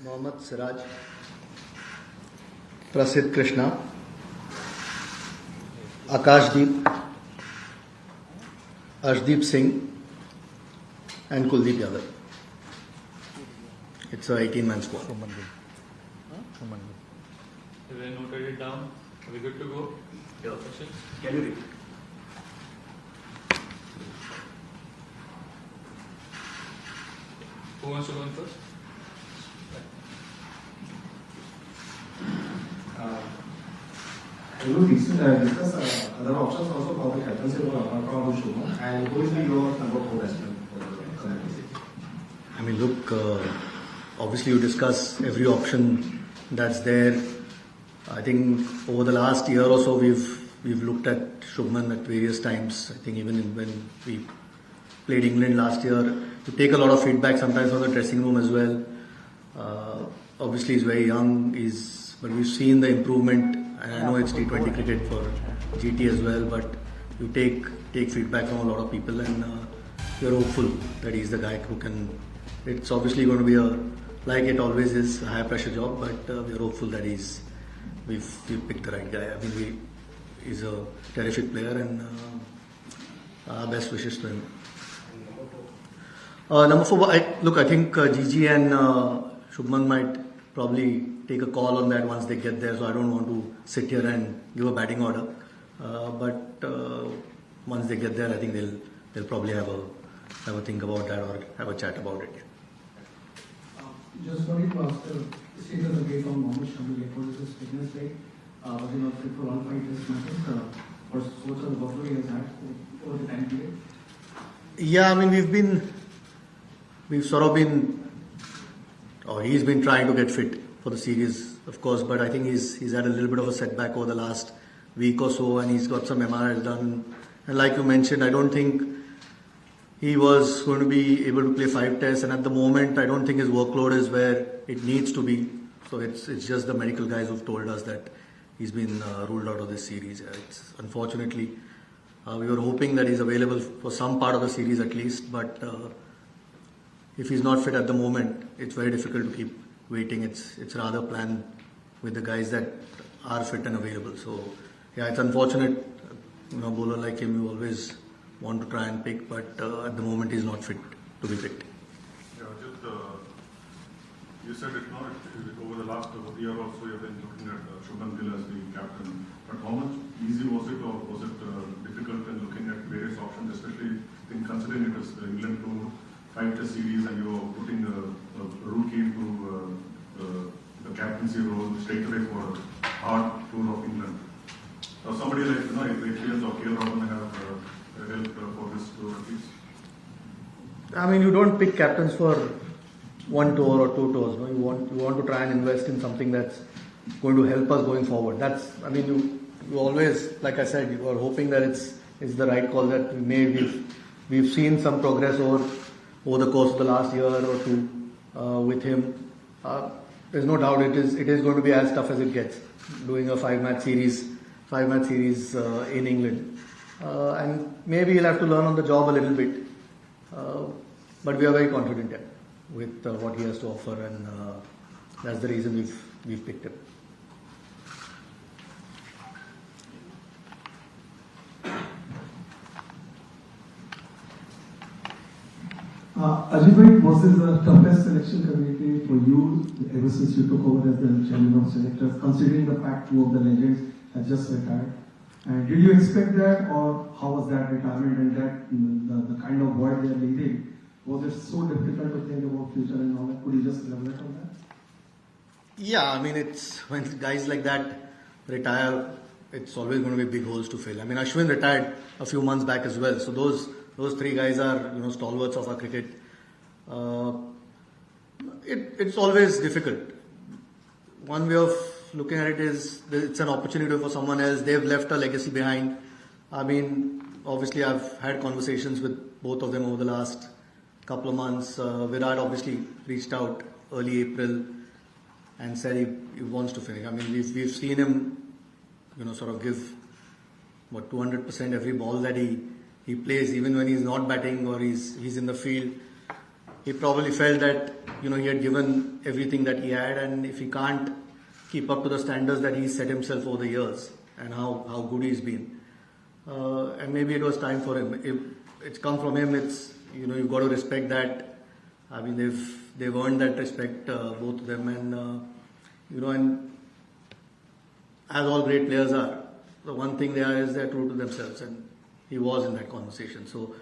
Mohammad Siraj, Prasidh Krishna, Akashdeep, Arshdeep Singh, and Kuldeep Yadav. It's a 18-man squad. Have I noted it down? Are we good to go? Yeah. Questions? Can you read? Who wants to go in first? You will discuss other options also for the captaincy role apart from Shubman, and who will be your number 4 batsman for the captaincy? I mean, look, obviously you discuss every option that's there. I think over the last year or so, we've looked at Shubman at various times. I think even when we played England last year, you take a lot of feedback sometimes from the dressing room as well. Obviously, he's very young, but we've seen the improvement. And I know it's T20 cricket for GT as well, but you take feedback from a lot of people, and you're hopeful that he's the guy who can. It's obviously going to be like it always is, a high pressure job, but we're hopeful that we've picked the right guy. I mean, he's a terrific player, and our best wishes to him. Number 4, I think Gigi and Shubman might probably take a call on that once they get there, so I don't want to sit here and give a batting order. But once they get there, I think they'll probably have a think about that or have a chat about it. Just wanted to ask the status update on Mohammad Shami. What is his fitness like? Was he not fit for all 5 test matches? What sort of workload he has had over the time period? Yeah, I mean, he's been trying to get fit for the series, of course, but I think he's had a little bit of a setback over the last week or so, and he's got some MRIs done. And like you mentioned, I don't think he was going to be able to play 5 tests, and at the moment, I don't think his workload is where it needs to be. So it's just the medical guys who've told us that he's been ruled out of this series. It's unfortunately, we were hoping that he's available for some part of the series at least, but if he's not fit at the moment, it's very difficult to keep waiting. It's rather plan with the guys that are fit and available. So yeah, it's unfortunate. Bowler like him, you always want to try and pick, but at the moment he's not fit to be picked. Yeah, just you said over the last year or so you've been looking at Shubman Gill as the captain. But how much easy was it, or was it difficult in looking at various options, especially in considering it as the England tour 5-test series, and you're putting a rookie into the captaincy role straight away for a hard tour of England? Somebody like Adrian or KL Rahul may have helped for this tour at least. I mean, you don't pick captains for 1 tour or 2 tours. No? You want to try and invest in something that's going to help us going forward. You always, like I said, you are hoping that it's the right call that we made. We've seen some progress over the course of the last year or 2 with him. There's no doubt it is going to be as tough as it gets, doing a 5-match series in England. And maybe he'll have to learn on the job a little bit. But we are very confident with what he has to offer, and that's the reason we've picked him. Ajit, what is the toughest selection committee for you ever since you took over as the chairman of selectors, considering the fact 2 of the legends have just retired? And did you expect that, or how was that retirement and that the kind of world they are leading? Was it so difficult to think about future and all that? Could you just elaborate on that? Yeah, I mean, it's when guys like that retire, it's always going to be big holes to fill. I mean, Ashwin retired a few months back as well, so those 3 guys are stalwarts of our cricket. It's always difficult. One way of looking at it is it's an opportunity for someone else. They've left a legacy behind. I mean, obviously I've had conversations with both of them over the last couple of months. Virat obviously reached out early April and said he wants to finish. I mean, we've seen him, sort of give 200% every ball that he plays, even when he's not batting or he's in the field. he probably felt that he had given everything that he had, and if he can't keep up to the standards that he's set himself over the years and how good he's been, and maybe it was time for him. If it's come from him, it's you've got to respect that. I mean, they've earned that respect, both of them, and and as all great players are, the one thing they are is they're true to themselves, and he was in that conversation. So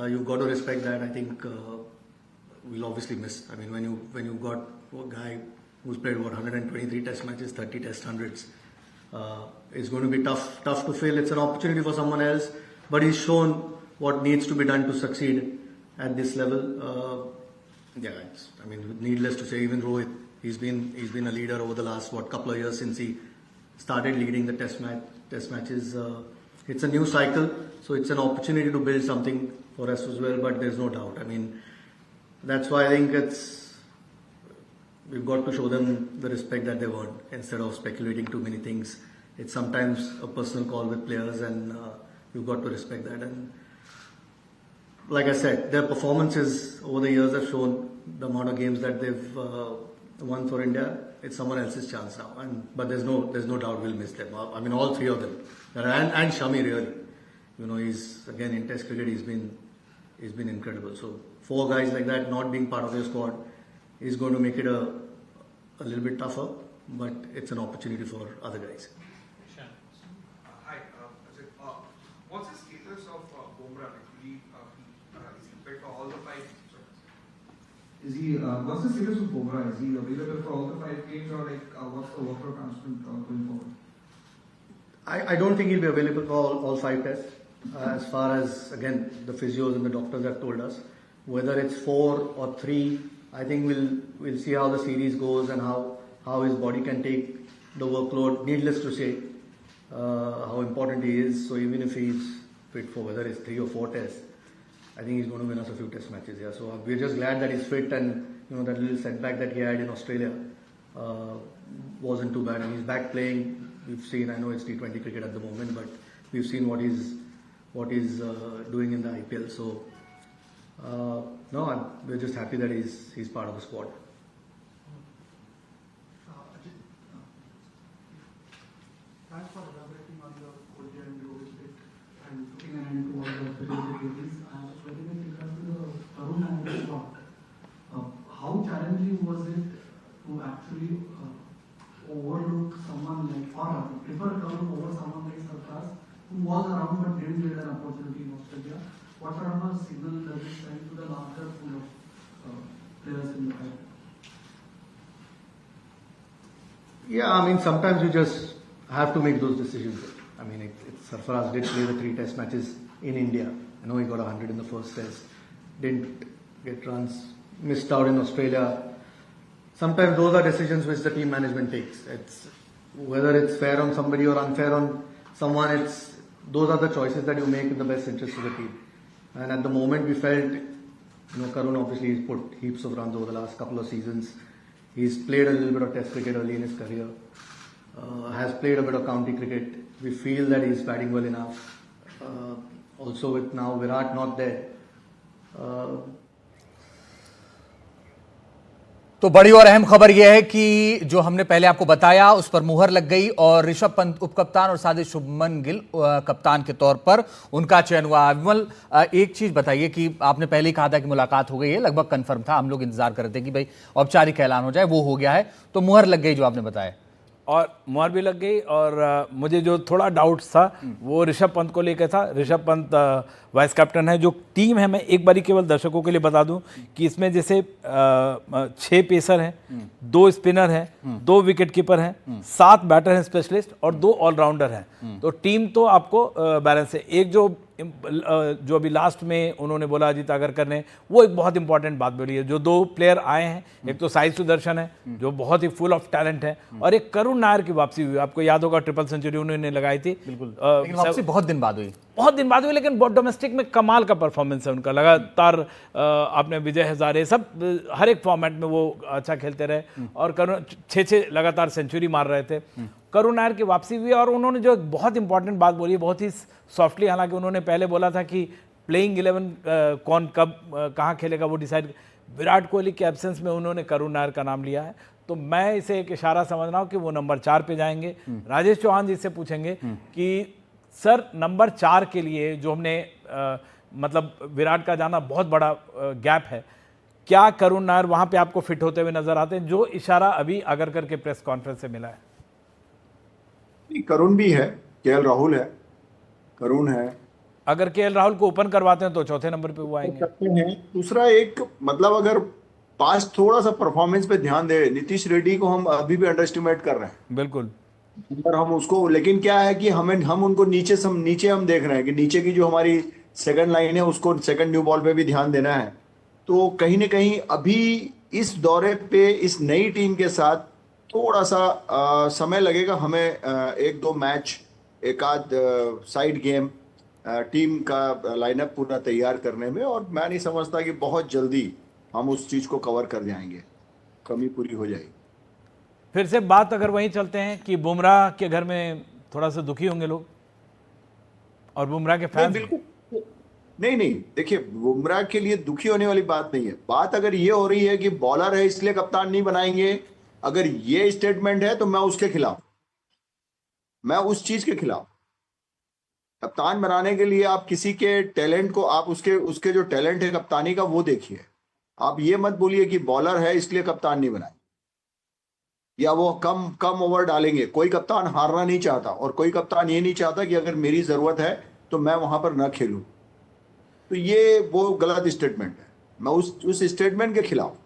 you've got to respect that. I think we'll obviously miss. I mean, when you got a guy who's played 123 Test matches, 30 Test hundreds, it's going to be tough to fill. It's an opportunity for someone else, but he's shown what needs to be done to succeed at this level. Needless to say, even Rohit, he's been a leader over the last couple of years since he started leading the Test matches. It's a new cycle, so it's an opportunity to build something for us as well. But there's no doubt. I mean, that's why I think we've got to show them the respect that they've earned instead of speculating too many things. It's sometimes a personal call with players, and you've got to respect that. And like I said, their performances over the years have shown the amount of games that they've won for India. It's someone else's chance now, but there's no doubt we'll miss them. I mean, all three of them, and Shami really. He's again in Test cricket. He's been incredible. So 4 guys like that not being part of your squad is going to make it a little bit tougher, but it's an opportunity for other guys. Shan. Hi, Ajit. What's the status of Bumrah? Actually, is he fit for all the 5? What's the status of Bumrah? Is he available for all the 5 games, or what's the workload transfer going forward? I don't think he'll be available for all 5 tests. As far as, again, the physios and the doctors have told us, whether it's 4 or 3, I think we'll see how the series goes and how his body can take the workload. Needless to say, how important he is. So even if he's fit for whether it's 3 or 4 tests, I think he's going to win us a few Test matches. Yeah. So we're just glad that he's fit, and that little setback that he had in Australia wasn't too bad, and he's back playing. We've seen, I know it's T20 cricket at the moment, but we've seen what he's doing in the IPL. So we're just happy that he's part of the squad. Thanks for elaborating on the Kohli and Rohit bit and putting an end to all the periodic release. I was very much interested in the Karun and slot. How challenging was it to actually overlook someone like, or prefer Karun over someone like Sarfraz, who was around but didn't get an opportunity in Australia? What sort of a signal does it send to the larger pool of players in the pipeline? Yeah, I mean, sometimes you just have to make those decisions. I mean, Sarfaraz did play the 3 Test matches in India. I know he got 100 in the first Test, didn't get runs, missed out in Australia. Sometimes those are decisions which the team management takes. It's whether it's fair on somebody or unfair on someone. Those are the choices that you make in the best interest of the team. And at the moment, we felt, Karun obviously has put heaps of runs over the last couple of seasons. He's played a little bit of Test cricket early in his career. Has played a bit of county cricket. We feel that he's batting well enough. Also with now Virat not there. तो बड़ी और अहम खबर यह है कि जो हमने पहले आपको बताया उस पर मुहर लग गई और ऋषभ पंत उपकप्तान और साथ ही शुभमन गिल कप्तान के तौर पर उनका चयन हुआ। विमल, एक चीज बताइए कि आपने पहले ही कहा था कि मुलाकात हो गई है, लगभग कंफर्म था, हम लोग इंतजार कर रहे थे कि भाई औपचारिक ऐलान हो जाए, वो हो गया है, तो मुहर लग गई जो आपने बताया। और मुहर भी लग गई और मुझे जो थोड़ा डाउट था वो ऋषभ पंत को लेकर था। ऋषभ पंत वाइस कैप्टन है। जो टीम है, मैं एक बारी केवल दर्शकों के लिए बता दूं कि इसमें जैसे 6 पेसर हैं, 2 स्पिनर हैं, 2 विकेट कीपर हैं, 7 बैटर हैं स्पेशलिस्ट और 2 ऑलराउंडर हैं। तो टीम तो आपको बैलेंस है। एक जो अभी लास्ट में उन्होंने बोला अजीत आगरकर ने, वो एक बहुत इंपॉर्टेंट बात बोली है। जो 2 प्लेयर आए हैं, एक तो साई सुदर्शन है जो बहुत ही फुल ऑफ टैलेंट है, और एक करुण नायर की वापसी हुई। आपको याद होगा ट्रिपल सेंचुरी उन्होंने लगाई थी। बिल्कुल, लेकिन वापसी बहुत दिन बाद हुई, लेकिन डोमेस्टिक में कमाल का परफॉर्मेंस है उनका। लगातार आपने विजय हजारे सब हर एक फॉर्मेट में वो अच्छा खेलते रहे और करुण 6 लगातार सेंचुरी मार रहे थे। करुण नायर की वापसी हुई और उन्होंने जो एक बहुत इंपॉर्टेंट बात बोली, बहुत ही सॉफ्टली, हालांकि उन्होंने पहले बोला था कि प्लेइंग 11 कौन कब कहाँ खेलेगा वो डिसाइड, विराट कोहली के एब्सेंस में उन्होंने करुण नायर का नाम लिया है, तो मैं इसे एक इशारा समझ रहा हूँ कि वो नंबर 4 पे जाएंगे। राजेश चौहान जी से पूछेंगे कि सर नंबर 4 के लिए जो हमने मतलब विराट का जाना बहुत बड़ा गैप है, क्या करुण नायर वहां पे आपको फिट होते हुए नजर आते हैं, जो इशारा अभी आगरकर के प्रेस कॉन्फ्रेंस से मिला है? करुण भी है, केएल राहुल है, करुण है। अगर केएल राहुल को ओपन करवाते हैं तो चौथे नंबर पे वो आएंगे। करते हैं। दूसरा एक मतलब अगर पास थोड़ा सा परफॉर्मेंस पे ध्यान दे, नीतीश रेड्डी को हम अभी भी अंडर एस्टिमेट कर रहे हैं। बिल्कुल। पर हम उसको, लेकिन क्या है कि हम उनको नीचे हम देख रहे हैं कि नीचे की जो हमारी सेकंड लाइन है उसको सेकंड न्यू बॉल पे भी ध्यान देना है। तो कहीं ना कहीं अभी इस दौरे पे इस नई टीम के साथ थोड़ा सा समय लगेगा हमें, एक दो मैच, एक आध साइड गेम, टीम का लाइनअप पूरा तैयार करने में, और मैं नहीं समझता कि बहुत जल्दी हम उस चीज को कवर कर जाएंगे, कमी पूरी हो जाएगी। फिर से बात अगर वहीं चलते हैं कि बुमराह के घर में थोड़ा सा दुखी होंगे लोग और बुमराह के फैंस। बिल्कुल नहीं, देखिए बुमराह के लिए दुखी होने वाली बात नहीं है। बात अगर ये हो रही है कि बॉलर है इसलिए कप्तान नहीं बनाएंगे, अगर ये स्टेटमेंट है तो मैं उसके खिलाफ, मैं उस चीज के खिलाफ। कप्तान बनाने के लिए आप किसी के टैलेंट को, आप उसके जो टैलेंट है कप्तानी का वो देखिए। आप ये मत बोलिए कि बॉलर है इसलिए कप्तान नहीं बनाए, या वो कम ओवर डालेंगे। कोई कप्तान हारना नहीं चाहता, और कोई कप्तान ये नहीं चाहता कि अगर मेरी जरूरत है तो मैं वहां पर न खेलूं। तो ये वो गलत स्टेटमेंट है, मैं उस स्टेटमेंट के खिलाफ।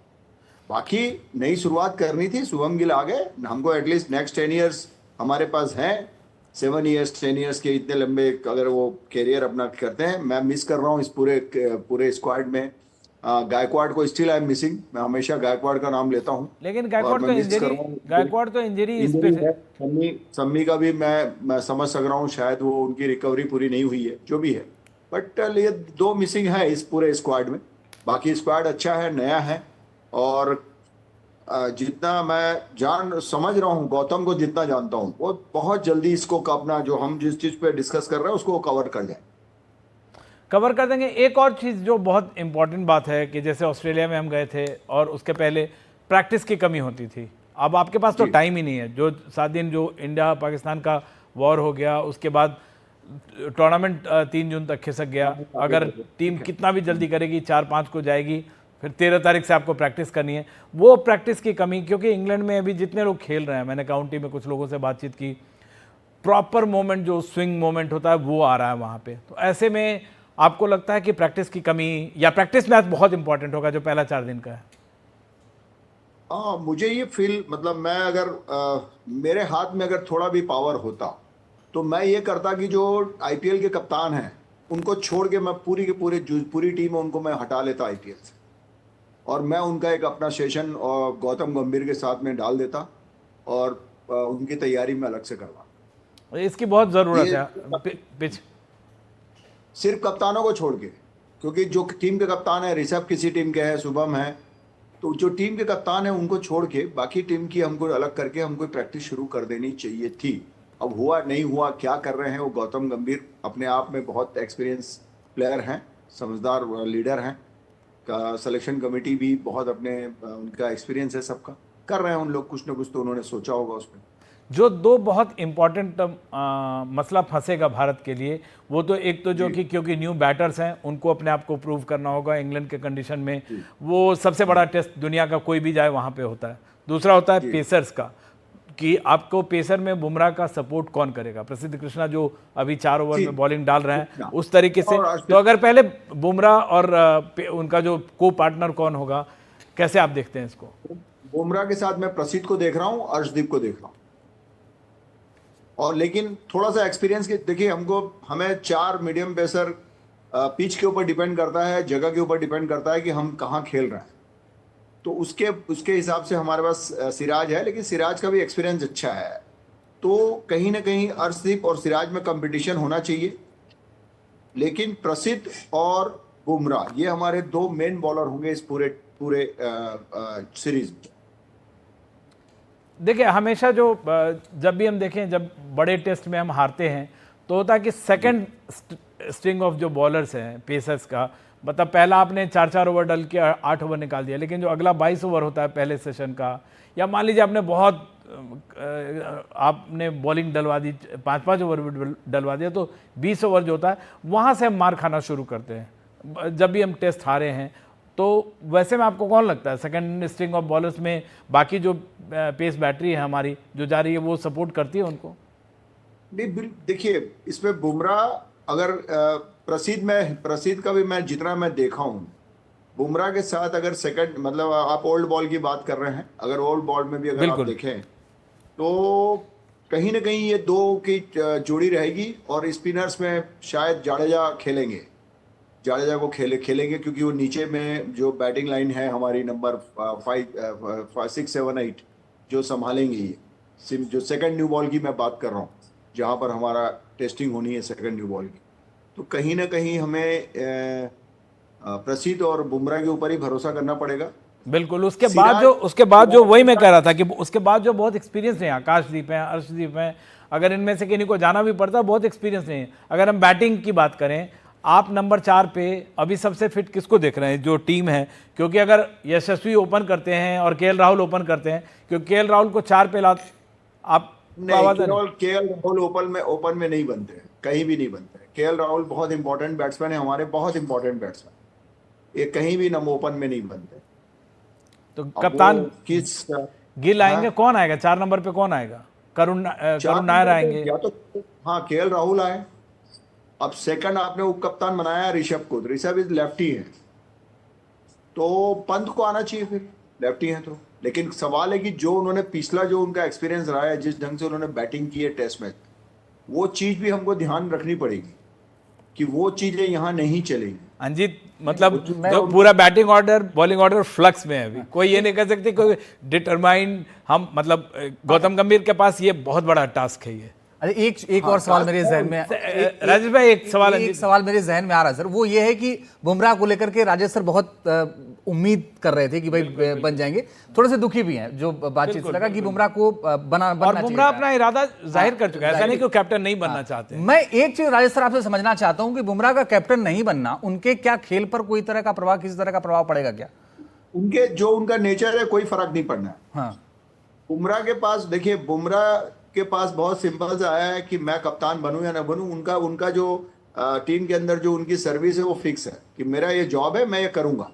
बाकी नई शुरुआत करनी थी, शुभम गिल आ गए, हमको एटलीस्ट नेक्स्ट 10 ईयर्स हमारे पास हैं, 7 ईयर्स 10 ईयर्स के इतने लंबे अगर वो कैरियर अपना करते हैं। मैं मिस कर रहा हूँ इस पूरे स्क्वाड में गायकवाड़ को, स्टिल आई एम मिसिंग। मैं हमेशा गायकवाड़ का नाम लेता हूँ, लेकिन गायकवाड़ तो इंजरी इस पे है। सम्मी का भी मैं समझ सक रहा हूँ, शायद वो उनकी रिकवरी पूरी नहीं हुई है, जो भी है। बट ये 2 मिसिंग है इस पूरे स्क्वाड में। बाकी स्क्वाड अच्छा है, नया है, और जितना मैं समझ रहा हूँ, गौतम को जितना जानता हूँ, वो बहुत जल्दी इसको अपना जो हम जिस चीज पे डिस्कस कर रहे हैं उसको कवर कर देंगे। एक और चीज़ जो बहुत इंपॉर्टेंट बात है कि जैसे ऑस्ट्रेलिया में हम गए थे और उसके पहले प्रैक्टिस की कमी होती थी, अब आपके पास तो टाइम ही नहीं है। जो 7 दिन जो इंडिया पाकिस्तान का वॉर हो गया, उसके बाद टूर्नामेंट 3 जून तक खिसक गया। अगर टीम कितना भी जल्दी करेगी 4-5 को जाएगी, फिर 13 तारीख से आपको प्रैक्टिस करनी है। वो प्रैक्टिस की कमी, क्योंकि इंग्लैंड में अभी जितने लोग खेल रहे हैं, मैंने काउंटी में कुछ लोगों से बातचीत की, प्रॉपर मोमेंट जो स्विंग मोमेंट होता है वो आ रहा है वहाँ पे। तो ऐसे में आपको लगता है कि प्रैक्टिस की कमी, या प्रैक्टिस मैच बहुत इंपॉर्टेंट होगा जो पहला 4 दिन का है? मुझे ये फील, मतलब मैं अगर मेरे हाथ में अगर थोड़ा भी पावर होता तो मैं ये करता कि जो आईपीएल के कप्तान हैं उनको छोड़ के मैं पूरी टीम उनको मैं हटा लेता आईपीएल से, और मैं उनका एक अपना सेशन और गौतम गंभीर के साथ में डाल देता, और उनकी तैयारी में अलग से करवा। इसकी बहुत ज़रूरत है पिच, सिर्फ कप्तानों को छोड़ के, क्योंकि जो टीम के कप्तान है, ऋषभ किसी टीम के हैं, शुभम है, तो जो टीम के कप्तान है उनको छोड़ के बाकी टीम की हमको अलग करके हमको प्रैक्टिस शुरू कर देनी चाहिए थी। अब हुआ नहीं हुआ, क्या कर रहे हैं वो गौतम गंभीर अपने आप में बहुत एक्सपीरियंस प्लेयर हैं, समझदार लीडर हैं, का सिलेक्शन कमेटी भी बहुत उनका एक्सपीरियंस है, सबका कर रहे हैं उन लोग, कुछ ना कुछ तो उन्होंने सोचा होगा उसमें। जो 2 बहुत इंपॉर्टेंट मसला फंसेगा भारत के लिए, वो तो एक तो जो कि क्योंकि न्यू बैटर्स हैं उनको अपने आप को प्रूव करना होगा इंग्लैंड के कंडीशन में, वो सबसे बड़ा टेस्ट दुनिया का कोई भी जाए वहाँ पे होता है। दूसरा होता है पेसर्स का, कि आपको पेसर में बुमराह का सपोर्ट कौन करेगा। प्रसिद्ध कृष्णा जो अभी 4 ओवर में बॉलिंग डाल रहे हैं उस तरीके से, तो अगर पहले बुमराह और उनका जो को पार्टनर कौन होगा, कैसे आप देखते हैं इसको? बुमराह के साथ मैं प्रसिद्ध को देख रहा हूँ, अर्शदीप को देख रहा हूँ, और लेकिन थोड़ा सा एक्सपीरियंस के देखिए, हमें 4 मीडियम पेसर, पिच के ऊपर डिपेंड करता है, जगह के ऊपर डिपेंड करता है कि हम कहाँ खेल रहे हैं। तो उसके हिसाब से हमारे पास सिराज है, लेकिन सिराज का भी एक्सपीरियंस अच्छा है, तो कहीं ना कहीं अर्शदीप और सिराज में कंपटीशन होना चाहिए। लेकिन प्रसिद्ध और बुमराह ये हमारे 2 मेन बॉलर होंगे इस पूरे सीरीज में। देखिए हमेशा जब भी हम देखें, जब बड़े टेस्ट में हम हारते हैं तो होता है कि सेकंड स्ट्रिंग ऑफ जो बॉलर्स हैं पेसर्स का, मतलब पहला आपने 4-4 ओवर डल के 8 ओवर निकाल दिया, लेकिन जो अगला 22 ओवर होता है पहले सेशन का, या मान लीजिए आपने बहुत आपने बॉलिंग डलवा दी, 5-5 ओवर भी डलवा दिया, तो 20 ओवर जो होता है वहाँ से हम मार खाना शुरू करते हैं जब भी हम टेस्ट हारे हैं। तो वैसे में आपको कौन लगता है सेकंड स्ट्रिंग ऑफ बॉलर्स में बाकी जो पेस बैटरी है हमारी जो जा रही है वो सपोर्ट करती है उनको? नहीं, देखिए इसमें बुमराह अगर प्रसिद्ध का भी मैं जितना मैं देखा हूँ, बुमराह के साथ अगर सेकंड मतलब आप ओल्ड बॉल की बात कर रहे हैं, अगर ओल्ड बॉल में भी अगर आप बिल्कुल। देखें तो कहीं ना कहीं ये दो की जोड़ी रहेगी और स्पिनर्स में शायद जाडेजा खेलेंगे, जाडेजा को खेलेंगे क्योंकि वो नीचे में जो बैटिंग लाइन है हमारी नंबर 5, 6, 7, 8 जो संभालेंगे ये जो सेकंड न्यू बॉल की मैं बात कर रहा हूँ, जहाँ पर हमारा टेस्टिंग होनी है सेकंड न्यू बॉल की, तो कहीं ना कहीं हमें प्रसिद्ध और बुमराह के ऊपर ही भरोसा करना पड़ेगा। बिल्कुल। उसके बाद जो वही मैं कह रहा था कि उसके बाद जो बहुत एक्सपीरियंस नहीं है, आकाशदीप हैं, अर्शदीप हैं, अगर इनमें से किन्हीं को जाना भी पड़ता बहुत एक्सपीरियंस नहीं है। अगर हम बैटिंग की बात करें, आप नंबर 4 पे अभी सबसे फिट किसको देख रहे हैं जो टीम है? क्योंकि अगर यशस्वी ओपन करते हैं और केएल राहुल ओपन करते हैं, क्योंकि केएल राहुल को 4 पे आप नहीं, केएल राहुल ओपन में नहीं बनते हैं, कहीं भी नहीं बनते हैं। केएल राहुल बहुत इंपॉर्टेंट बैट्समैन है हमारे, बहुत इंपॉर्टेंट बैट्समैन, ये कहीं भी नंबर ओपन में नहीं बनते। तो कप्तान किस गिल आएंगे, कौन आएगा 4 नंबर पे? कौन आएगा? करुण नायर आएंगे या तो हाँ केएल राहुल आए। अब सेकंड आपने उप कप्तान बनाया ऋषभ को, ऋषभ इज लेफ्टी है तो पंत को आना चाहिए, फिर लेफ्टी है तो। लेकिन सवाल है कि जो उन्होंने पिछला जो उनका एक्सपीरियंस रहा है, जिस ढंग से उन्होंने बैटिंग की है टेस्ट मैच, वो चीज भी हमको ध्यान रखनी पड़ेगी कि वो चीजें यहाँ नहीं चलेंगी। अंजित, मतलब जो पूरा batting order bowling order flux में है अभी, कोई ये नहीं कह सकते कोई डिटरमाइन हम, मतलब गौतम गंभीर के पास ये बहुत बड़ा टास्क है ये। अरे एक और सवाल मेरे जहन में, राजेश भाई एक सवाल मेरे जहन में आ रहा है सर, वो ये है कि बुमराह को लेकर के राजेश सर बहुत उम्मीद कर रहे थे कि भाई बन जाएंगे, थोड़े से दुखी भी हैं जो बातचीत से लगा कि बुमराह को बनना चाहिए। बुमराह अपना इरादा जाहिर कर चुका है, ऐसा नहीं कि वो कैप्टन नहीं बनना चाहते। मैं एक चीज राजेश सर आपसे समझना चाहता हूं कि बुमराह का कैप्टन नहीं बनना उनके क्या खेल पर कोई तरह का प्रभाव, किसी तरह का प्रभाव पड़ेगा क्या? उनका नेचर है, कोई फर्क नहीं पड़ना है। हाँ, बुमराह के पास देखिए, बुमराह के पास बहुत सिंपल सा आया है कि मैं कप्तान बनूं या ना बनूं, उनका जो टीम के अंदर जो उनकी सर्विस है वो फिक्स है कि मेरा ये जॉब है, मैं ये करूंगा।